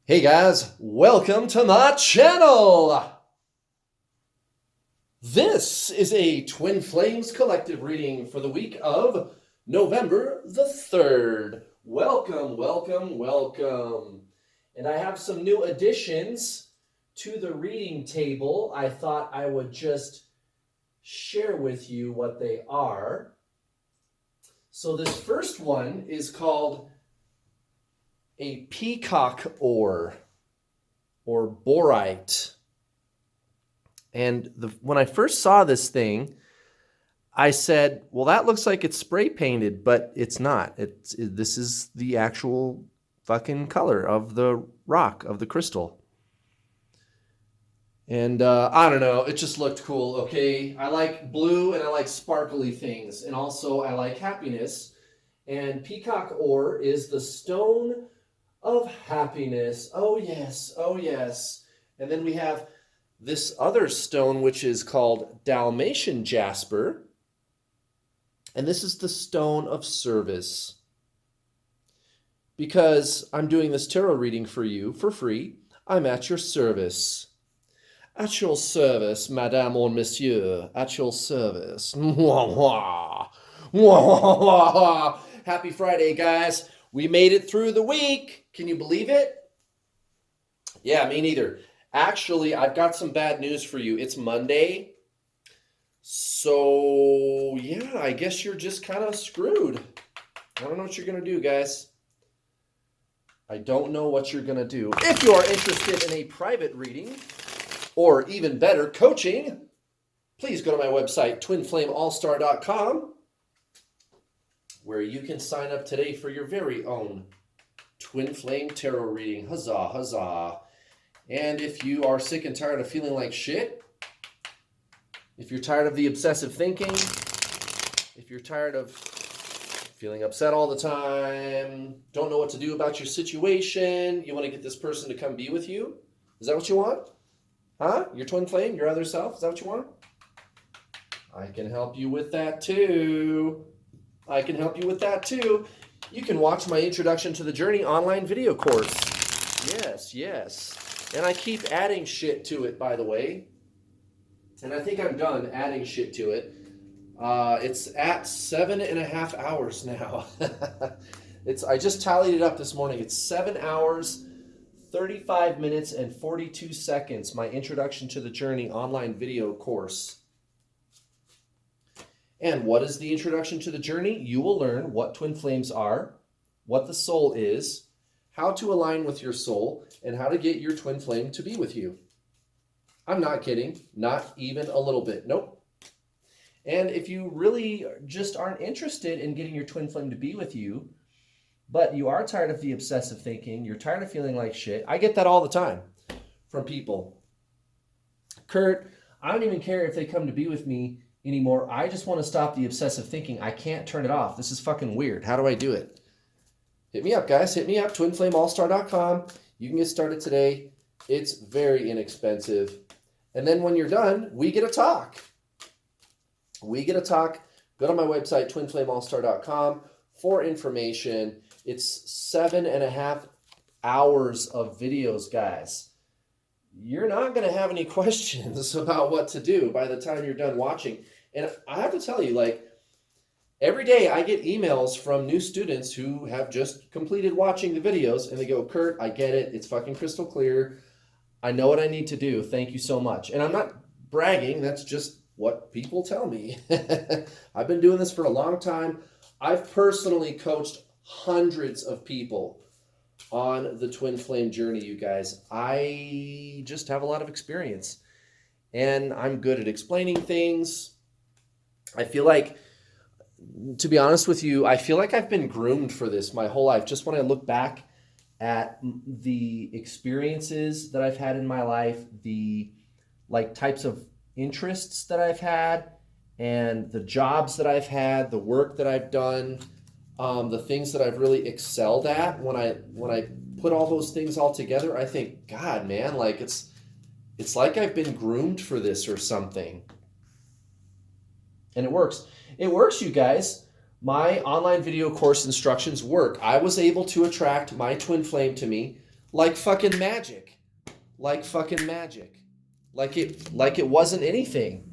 Hey guys, welcome to my channel! This is a Twin Flames Collective reading for the week of November the 3rd. Welcome, welcome, welcome. And I have some new additions to the reading table. I thought I would just share with you what they are. So this first one is called a peacock ore or borite. And when I first saw this thing, I said, well, that looks like it's spray painted, but it's not. This is the actual fucking color of the rock, of the crystal. And I don't know, it just looked cool, okay? I like blue and I like sparkly things. And also I like happiness. And peacock ore is the stone of happiness. Oh yes, oh yes. And then we have this other stone, which is called Dalmatian jasper. And this is the stone of service. Because I'm doing this tarot reading for you for free, I'm at your service. At your service, madame or monsieur, at your service. Mwah, mwah. Happy Friday, guys. We made it through the week. Can you believe it? Yeah, me neither. Actually, I've got some bad news for you. It's Monday. So, yeah, I guess you're just kind of screwed. I don't know what you're going to do, guys. I don't know what you're going to do. If you are interested in a private reading, or even better, coaching, please go to my website, twinflameallstar.com, where you can sign up today for your very own Twin Flame Tarot reading. Huzzah, huzzah. And if you are sick and tired of feeling like shit, if you're tired of the obsessive thinking, if you're tired of feeling upset all the time, don't know what to do about your situation, you want to get this person to come be with you, is that what you want? Huh? Your twin flame, your other self, is that what you want? I can help you with that too. I can help you with that too. You can watch my Introduction to the Journey online video course. Yes, yes. And I keep adding shit to it, by the way. And I think I'm done adding shit to it. It's at 7.5 hours now. I just tallied it up this morning. It's 7 hours, 35 minutes, and 42 seconds, my Introduction to the Journey online video course. And what is the Introduction to the Journey? You will learn what twin flames are, what the soul is, how to align with your soul, and how to get your twin flame to be with you. I'm not kidding, not even a little bit, nope. And if you really just aren't interested in getting your twin flame to be with you, but you are tired of the obsessive thinking, you're tired of feeling like shit, I get that all the time from people. Kurt, I don't even care if they come to be with me anymore. I just want to stop the obsessive thinking. I can't turn it off. This is fucking weird. How do I do it? Hit me up, guys. Hit me up, twinflameallstar.com. You can get started today. It's very inexpensive. And then when you're done, we get a talk. We get a talk. Go to my website, twinflameallstar.com, for information. It's 7.5 hours of videos, guys. You're not going to have any questions about what to do by the time you're done watching. And I have to tell you, like, every day I get emails from new students who have just completed watching the videos, and they go, Kurt, I get it. It's fucking crystal clear. I know what I need to do. Thank you so much. And I'm not bragging. That's just what people tell me. I've been doing this for a long time. I've personally coached hundreds of people on the twin flame journey, you guys. I just have a lot of experience, and I'm good at explaining things. I feel like, to be honest with you, I feel like I've been groomed for this my whole life. Just when I look back at the experiences that I've had in my life, the types of interests that I've had, and the jobs that I've had, the work that I've done, the things that I've really excelled at, when I put all those things all together, I think, God, man, like it's like I've been groomed for this or something. And it works. It works, you guys. My online video course instructions work. I was able to attract my twin flame to me like fucking magic. Like fucking magic. Like it wasn't anything.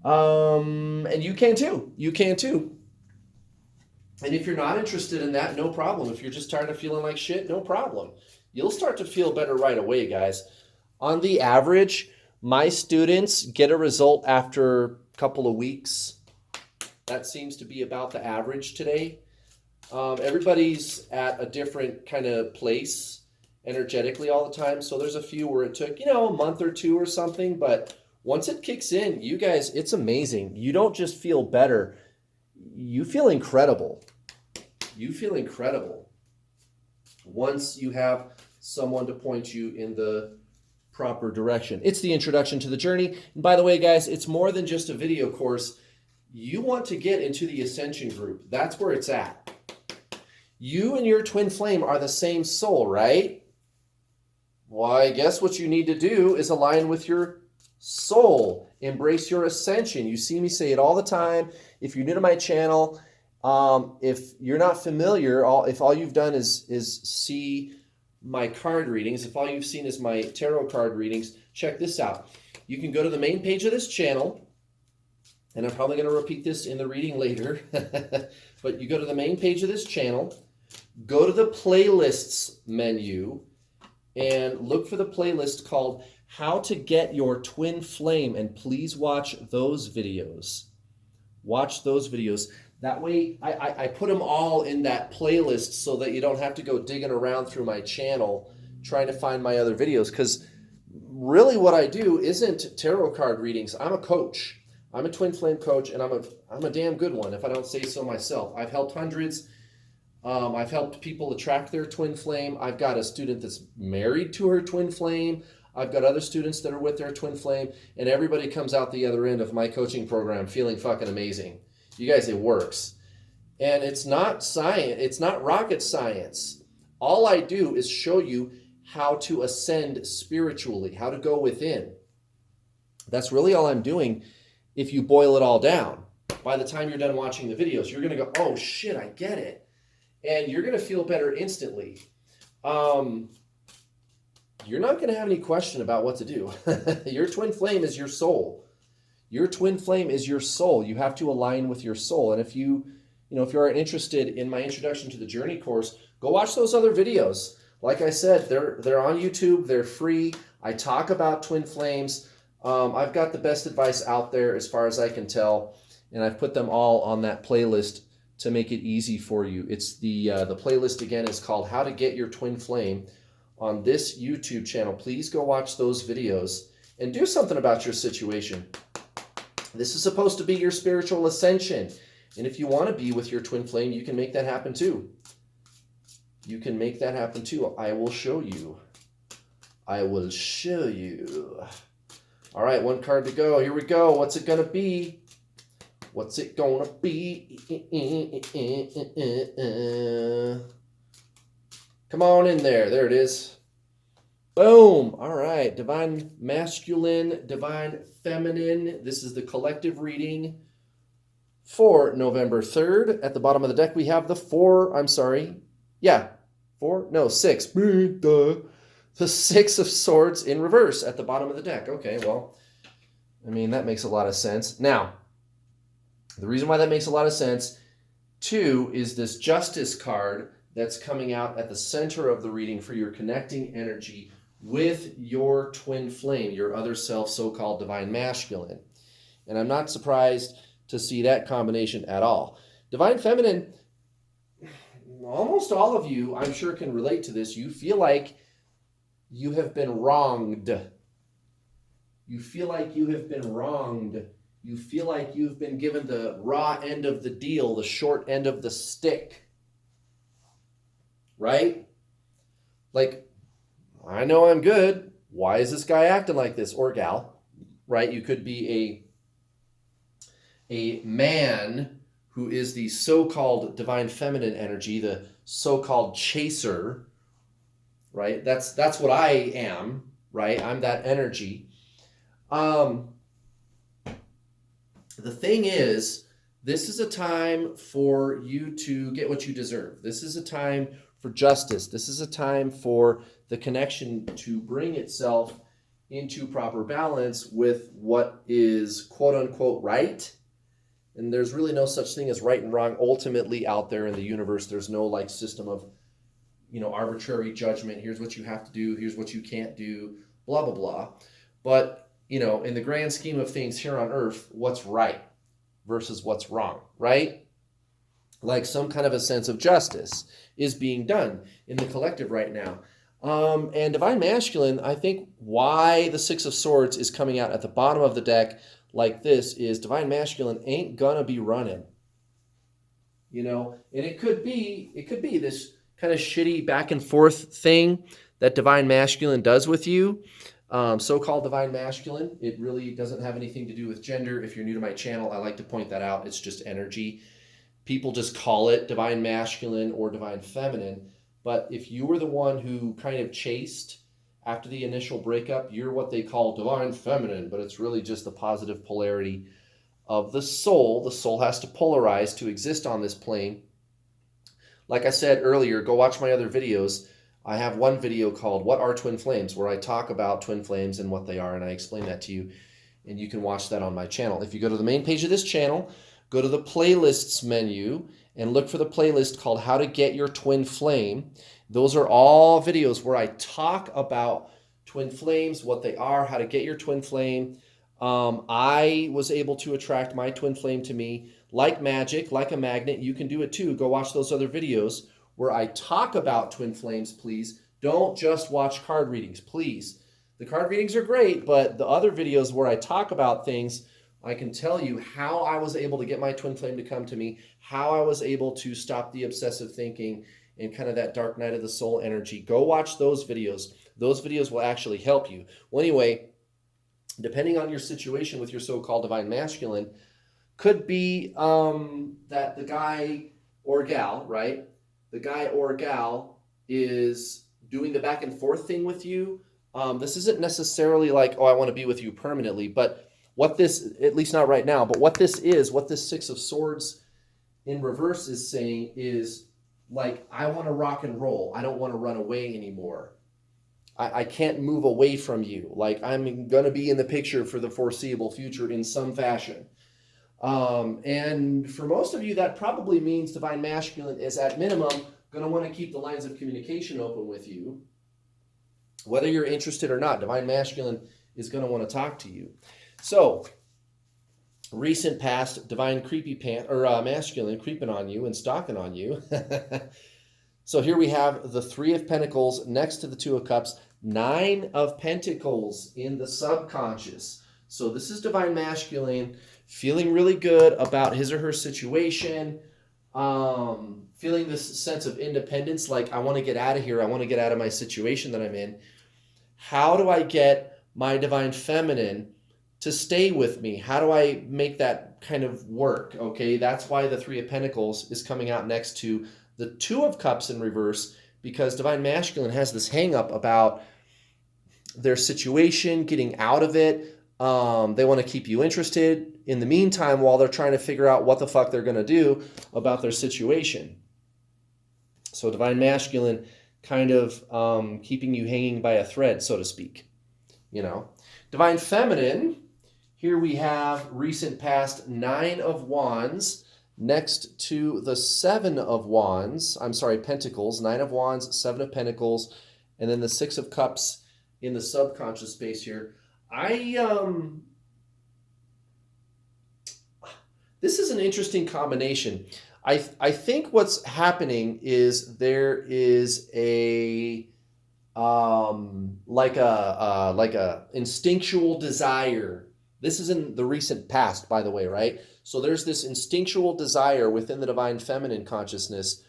And you can too. You can too. And if you're not interested in that, no problem. If you're just tired of feeling like shit, no problem. You'll start to feel better right away, guys. On the average, my students get a result after a couple of weeks. That seems to be about the average today. Everybody's at a different kind of place energetically all the time. So there's a few where it took, a month or two or something. But once it kicks in, you guys, it's amazing. You don't just feel better. You feel incredible. You feel incredible once you have someone to point you in the proper direction. It's the introduction to the journey. And by the way, guys, it's more than just a video course. You want to get into the Ascension group. That's where it's at. You and your twin flame are the same soul, right? Well, I guess what you need to do is align with your soul. Embrace your ascension. You see me say it all the time. If you're new to my channel, if you're not familiar, if all you've done is see my card readings, if all you've seen is my tarot card readings, check this out. You can go to the main page of this channel, and I'm probably going to repeat this in the reading later, but you go to the main page of this channel, go to the playlists menu, and look for the playlist called How to Get Your Twin Flame, and please watch those videos. Watch those videos. That way, I put them all in that playlist so that you don't have to go digging around through my channel trying to find my other videos, because really what I do isn't tarot card readings. I'm a coach. I'm a twin flame coach, and I'm a damn good one, if I don't say so myself. I've helped hundreds. I've helped people attract their twin flame. I've got a student that's married to her twin flame. I've got other students that are with their twin flame, and everybody comes out the other end of my coaching program feeling fucking amazing. You guys, it works. And it's not science. It's not rocket science. All I do is show you how to ascend spiritually, how to go within. That's really all I'm doing if you boil it all down. By the time you're done watching the videos, you're going to go, oh shit, I get it. And you're going to feel better instantly. You're not going to have any question about what to do. Your twin flame is your soul. Your twin flame is your soul. You have to align with your soul. And if you are interested in my Introduction to the Journey course, go watch those other videos. Like I said, they're on YouTube. They're free. I talk about twin flames. I've got the best advice out there as far as I can tell, and I've put them all on that playlist to make it easy for you. It's the playlist again is called How to Get Your Twin Flame on this YouTube channel. Please go watch those videos and do something about your situation. This is supposed to be your spiritual ascension. And if you want to be with your twin flame, you can make that happen too. You can make that happen too. I will show you. I will show you. All right, one card to go. Here we go. What's it going to be? What's it going to be? Come on in there. There it is. Boom. All right. Divine Masculine, Divine Feminine. This is the collective reading for November 3rd. At the bottom of the deck, we have the six. The Six of Swords in reverse at the bottom of the deck. Okay, well, I mean, that makes a lot of sense. Now, the reason why that makes a lot of sense, too, is this Justice card that's coming out at the center of the reading for your connecting energy with your twin flame, your other self, so-called Divine Masculine. And I'm not surprised to see that combination at all. Divine Feminine, almost all of you, I'm sure, can relate to this. You feel like you have been wronged. You feel like you have been wronged. You feel like you've been given the raw end of the deal, the short end of the stick. Right? Like, I know I'm good. Why is this guy acting like this? Or gal, right? You could be a man who is the so-called Divine Feminine energy, the so-called chaser, right? That's what I am, right? I'm that energy. The thing is, this is a time for you to get what you deserve. This is a time for justice. This is a time for the connection to bring itself into proper balance with what is quote unquote right. And there's really no such thing as right and wrong ultimately out there in the universe. There's no like system of, arbitrary judgment. Here's what you have to do. Here's what you can't do, blah, blah, blah. But, in the grand scheme of things here on earth, what's right versus what's wrong, right? Like some kind of a sense of justice is being done in the collective right now. And Divine Masculine, I think why the Six of Swords is coming out at the bottom of the deck like this is Divine Masculine ain't gonna be running. And it could be this kind of shitty back and forth thing that Divine Masculine does with you. So-called Divine Masculine, it really doesn't have anything to do with gender. If you're new to my channel, I like to point that out. It's just energy. People just call it Divine Masculine or Divine Feminine. But if you were the one who kind of chased after the initial breakup, you're what they call Divine Feminine, but it's really just the positive polarity of the soul. The soul has to polarize to exist on this plane. Like I said earlier, go watch my other videos. I have one video called What Are Twin Flames, where I talk about twin flames and what they are, and I explain that to you, and you can watch that on my channel. If you go to the main page of this channel, go to the playlists menu and look for the playlist called How to Get Your Twin Flame. Those are all videos where I talk about twin flames, what they are, how to get your twin flame. I was able to attract my twin flame to me like magic, like a magnet. You can do it too. Go watch those other videos where I talk about twin flames, please. Don't just watch card readings, please. The card readings are great, but the other videos where I talk about things, I can tell you how I was able to get my twin flame to come to me, how I was able to stop the obsessive thinking and kind of that dark night of the soul energy. Go watch those videos. Those videos will actually help you. Well, anyway, depending on your situation with your so-called Divine Masculine, could be that the guy or gal, right? The guy or gal is doing the back and forth thing with you. This isn't necessarily like, oh, I want to be with you permanently, but what this, at least not right now, but what this is, what this Six of Swords in reverse is saying is like, I want to rock and roll. I don't want to run away anymore. I can't move away from you. Like I'm going to be in the picture for the foreseeable future in some fashion. And for most of you, that probably means Divine Masculine is at minimum going to want to keep the lines of communication open with you. Whether you're interested or not, Divine Masculine is going to want to talk to you. So, recent past, Divine Masculine creeping on you and stalking on you. So here we have the Three of Pentacles next to the Two of Cups, Nine of Pentacles in the subconscious. So this is Divine Masculine feeling really good about his or her situation, feeling this sense of independence, like I want to get out of here, I want to get out of my situation that I'm in. How do I get my Divine Feminine to stay with me? How do I make that kind of work? Okay, that's why the Three of Pentacles is coming out next to the Two of Cups in reverse, because Divine Masculine has this hang up about their situation, getting out of it. They want to keep you interested in the meantime while they're trying to figure out what the fuck they're going to do about their situation. So Divine Masculine kind of keeping you hanging by a thread, so to speak. Divine Feminine, here we have recent past Nine of Wands next to the Seven of Wands. Pentacles, Nine of Wands, Seven of Pentacles, and then the Six of Cups in the subconscious space here. This is an interesting combination. I think what's happening is there is a like a instinctual desire. This is in the recent past, by the way, right? So there's this instinctual desire within the Divine Feminine consciousness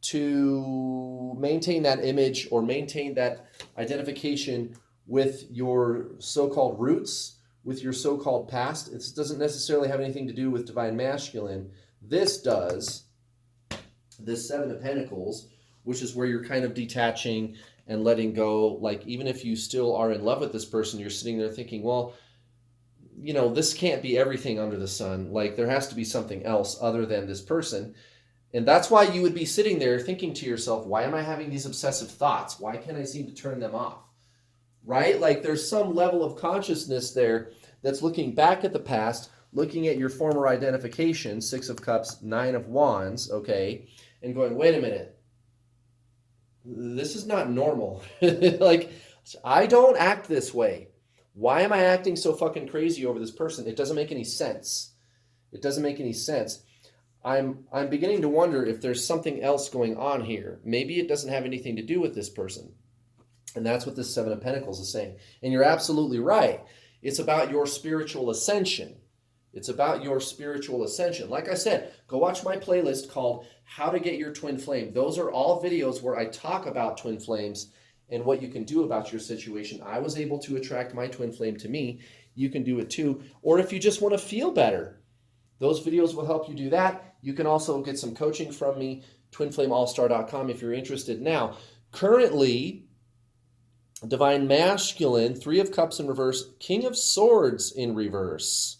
to maintain that image or maintain that identification with your so-called roots, with your so-called past. It doesn't necessarily have anything to do with Divine Masculine. This does, this Seven of Pentacles, which is where you're kind of detaching and letting go. Like, even if you still are in love with this person, you're sitting there thinking, well, this can't be everything under the sun. Like, there has to be something else other than this person. And that's why you would be sitting there thinking to yourself, why am I having these obsessive thoughts? Why can't I seem to turn them off? Right? Like there's some level of consciousness there that's looking back at the past, looking at your former identification, 6 of Cups, 9 of Wands, okay, and going, wait a minute, this is not normal. Like, I don't act this way. Why am I acting so fucking crazy over this person? It doesn't make any sense. It doesn't make any sense. I'm beginning to wonder if there's something else going on here. Maybe it doesn't have anything to do with this person. And that's what this 7 of Pentacles is saying. And you're absolutely right. It's about your spiritual ascension. It's about your spiritual ascension. Like I said, go watch my playlist called How to Get Your Twin Flame. Those are all videos where I talk about twin flames and what you can do about your situation. I was able to attract my twin flame to me. You can do it too. Or if you just want to feel better, those videos will help you do that. You can also get some coaching from me, twinflameallstar.com if you're interested. Now, currently, Divine Masculine, 3 of Cups in reverse, King of Swords in reverse.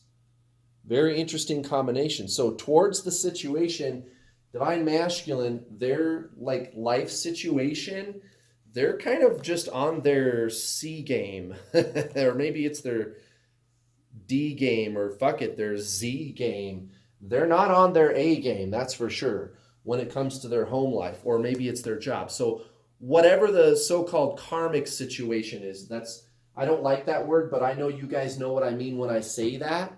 Very interesting combination. So towards the situation, Divine Masculine, their like life situation, they're kind of just on their C game. Or maybe it's their D game, or fuck it, their Z game. They're not on their A game, that's for sure, when it comes to their home life, or maybe it's their job. So whatever the so-called karmic situation is, I don't like that word, but I know you guys know what I mean when I say that.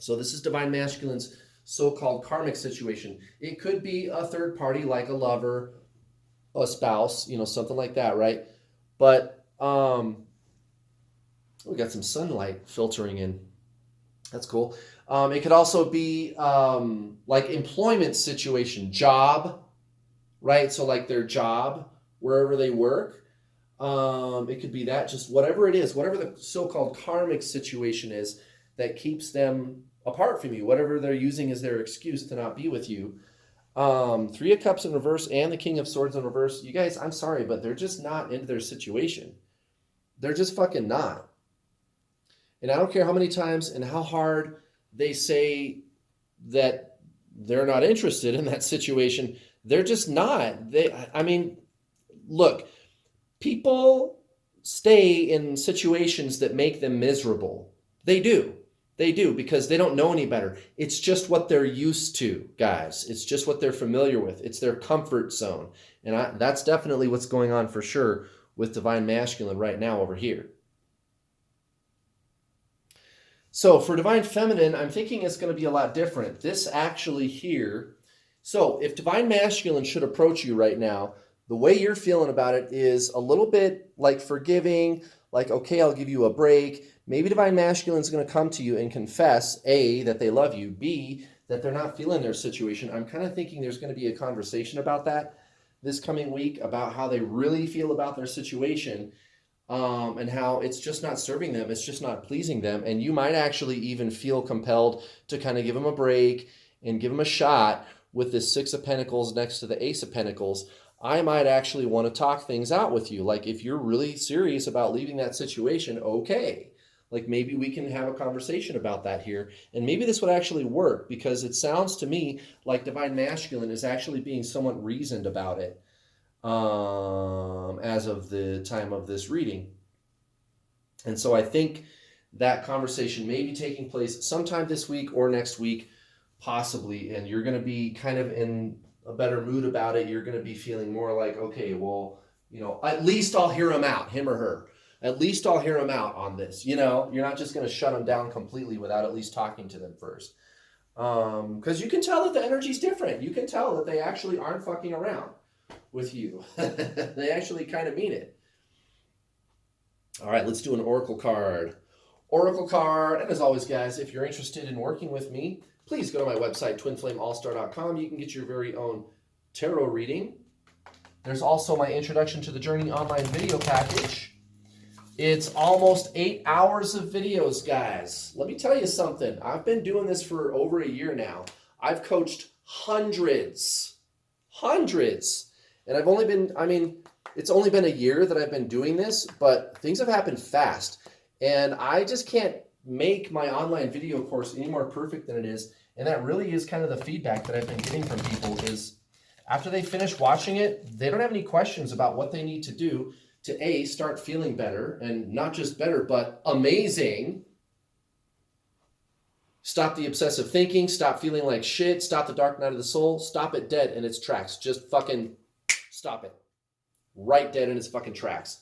So this is Divine Masculine's so-called karmic situation. It could be a third party, like a lover, a spouse, something like that, right? But we got some sunlight filtering in. That's cool. It could also be like employment situation, job, right? So like their job, wherever they work. It could be that, just whatever it is, whatever the so-called karmic situation is that keeps them apart from you, whatever they're using as their excuse to not be with you. 3 of Cups in reverse and the King of Swords in reverse. You guys, I'm sorry, but they're just not into their situation. They're just fucking not. And I don't care how many times and how hard they say that they're not interested in that situation. They're just not. Look, people stay in situations that make them miserable. They do. They do, because they don't know any better. It's just what they're used to, guys. It's just what they're familiar with. It's their comfort zone. And that's definitely what's going on for sure with Divine Masculine right now over here. So for Divine Feminine, I'm thinking it's going to be a lot different. This actually here, so if Divine Masculine should approach you right now, the way you're feeling about it is a little bit like forgiving, like, okay, I'll give you a break. Maybe Divine Masculine is going to come to you and confess, A, that they love you, B, that they're not feeling their situation. I'm kind of thinking there's going to be a conversation about that this coming week, about how they really feel about their situation, and how it's just not serving them. It's just not pleasing them. And you might actually even feel compelled to kind of give them a break and give them a shot with this 6 of Pentacles next to the Ace of Pentacles. I might actually want to talk things out with you. Like, if you're really serious about leaving that situation, okay. Like, maybe we can have a conversation about that here. And maybe this would actually work, because it sounds to me like Divine Masculine is actually being somewhat reasoned about it as of the time of this reading. And so I think that conversation may be taking place sometime this week or next week, possibly. And you're going to be kind of in a better mood about it. You're going to be feeling more like, okay, well, at least I'll hear him out, him or her. At least I'll hear them out on this. You're not just going to shut them down completely without at least talking to them first. Because you can tell that the energy's different. You can tell that they actually aren't fucking around with you. They actually kind of mean it. All right, let's do an oracle card. Oracle card. And as always, guys, if you're interested in working with me, please go to my website, twinflameallstar.com. You can get your very own tarot reading. There's also my Introduction to the Journey online video package. It's almost 8 hours of videos, guys. Let me tell you something. I've been doing this for over a year now. I've coached hundreds. And it's only been a year that I've been doing this, but things have happened fast. And I just can't make my online video course any more perfect than it is. And that really is kind of the feedback that I've been getting from people is after they finish watching it, they don't have any questions about what they need to do to A, start feeling better, and not just better, but amazing. Stop the obsessive thinking, stop feeling like shit, stop the dark night of the soul, stop it dead in its tracks. Just fucking stop it. Right dead in its fucking tracks.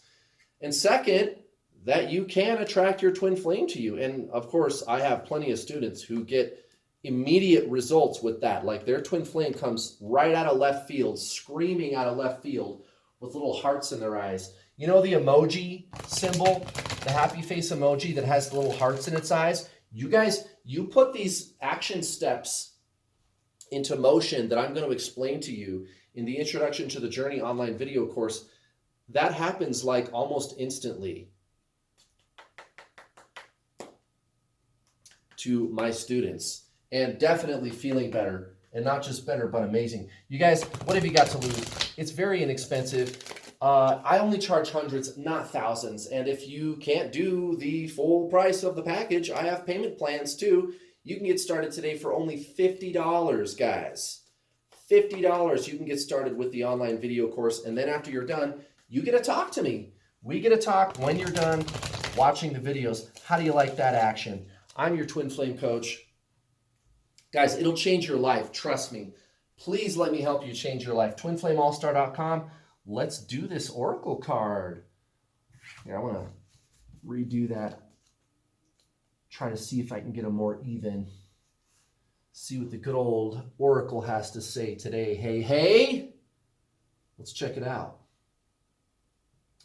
And second, that you can attract your twin flame to you. And of course, I have plenty of students who get immediate results with that. Like their twin flame comes right out of left field, screaming out of left field with little hearts in their eyes. You know the emoji symbol, the happy face emoji that has the little hearts in its eyes? You guys, you put these action steps into motion that I'm going to explain to you in the Introduction to the Journey online video course. That happens like almost instantly to my students, and definitely feeling better, and not just better, but amazing. You guys, what have you got to lose? It's very inexpensive. I only charge hundreds, not thousands. And if you can't do the full price of the package, I have payment plans too. You can get started today for only $50, guys. $50, you can get started with the online video course. And then after you're done, you get to talk to me. We get to talk when you're done watching the videos. How do you like that action? I'm your twin flame coach. Guys, it'll change your life. Trust me. Please let me help you change your life. TwinFlameAllStar.com. Let's do this Oracle card. Here, I want to redo that. Try to see if I can get a more even. See what the good old Oracle has to say today. Hey, hey. Let's check it out.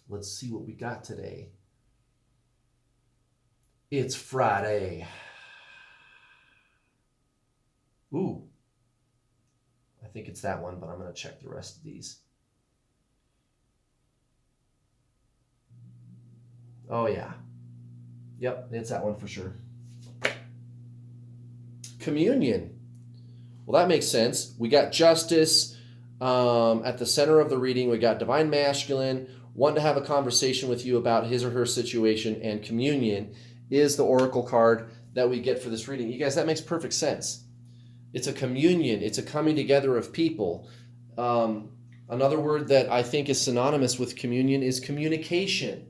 Let's see what we got today. It's Friday. Ooh. I think it's that one, but I'm going to check the rest of these. Oh, yeah. Yep, it's that one for sure. Communion. Well, that makes sense. We got justice at the center of the reading. We got divine masculine, wanting to have a conversation with you about his or her situation, and communion is the oracle card that we get for this reading. You guys, that makes perfect sense. It's a communion. It's a coming together of people. Another word that I think is synonymous with communion is communication.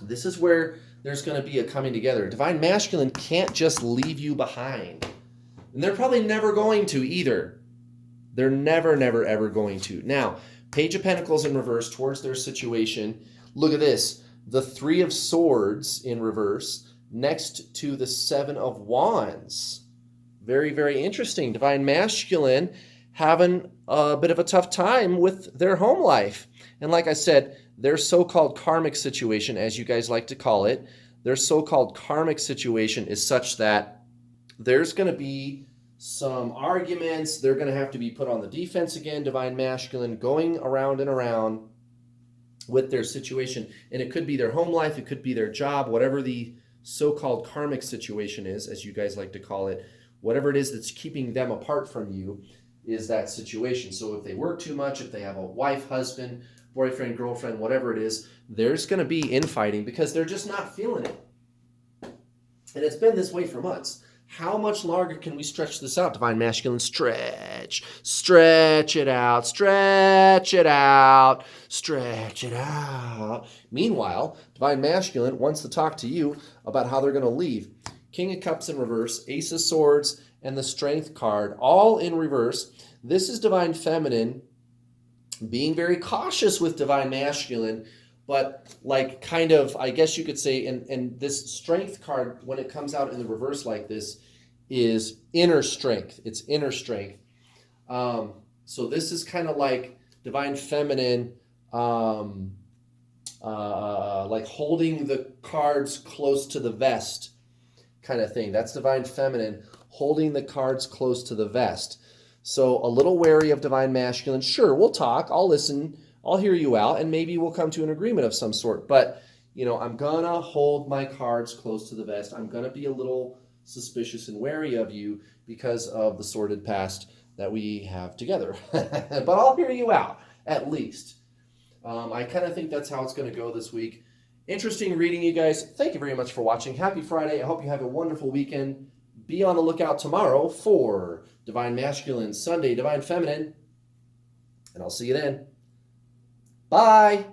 This is where there's going to be a coming together. Divine masculine can't just leave you behind. And they're probably never going to either. They're never, never, ever going to. Now, Page of Pentacles in reverse towards their situation. Look at this. The Three of Swords in reverse next to the Seven of Wands. Very, very interesting. Divine masculine having a bit of a tough time with their home life. And like I said, their so-called karmic situation, as you guys like to call it, their so-called karmic situation is such that there's going to be some arguments. They're going to have to be put on the defense again, divine masculine, going around and around with their situation. And it could be their home life, it could be their job, whatever the so-called karmic situation is, as you guys like to call it, whatever it is that's keeping them apart from you is that situation. So if they work too much, if they have a wife, husband, boyfriend, girlfriend, whatever it is, there's going to be infighting because they're just not feeling it. And it's been this way for months. How much longer can we stretch this out? Divine masculine, stretch. Stretch it out. Stretch it out. Stretch it out. Meanwhile, divine masculine wants to talk to you about how they're going to leave. King of Cups in reverse, Ace of Swords, and the Strength card, all in reverse. This is divine feminine being very cautious with divine masculine, but like kind of, I guess you could say, and this Strength card, when it comes out in the reverse like this, is inner strength. It's inner strength. So this is kind of like divine feminine, like holding the cards close to the vest kind of thing. That's divine feminine, holding the cards close to the vest. So a little wary of divine masculine. Sure, we'll talk. I'll listen. I'll hear you out, and maybe we'll come to an agreement of some sort. But, you know, I'm going to hold my cards close to the vest. I'm going to be a little suspicious and wary of you because of the sordid past that we have together. But I'll hear you out, at least. I kind of think that's how it's going to go this week. Interesting reading, you guys. Thank you very much for watching. Happy Friday. I hope you have a wonderful weekend. Be on the lookout tomorrow for Divine Masculine, Sunday, Divine Feminine. And I'll see you then. Bye.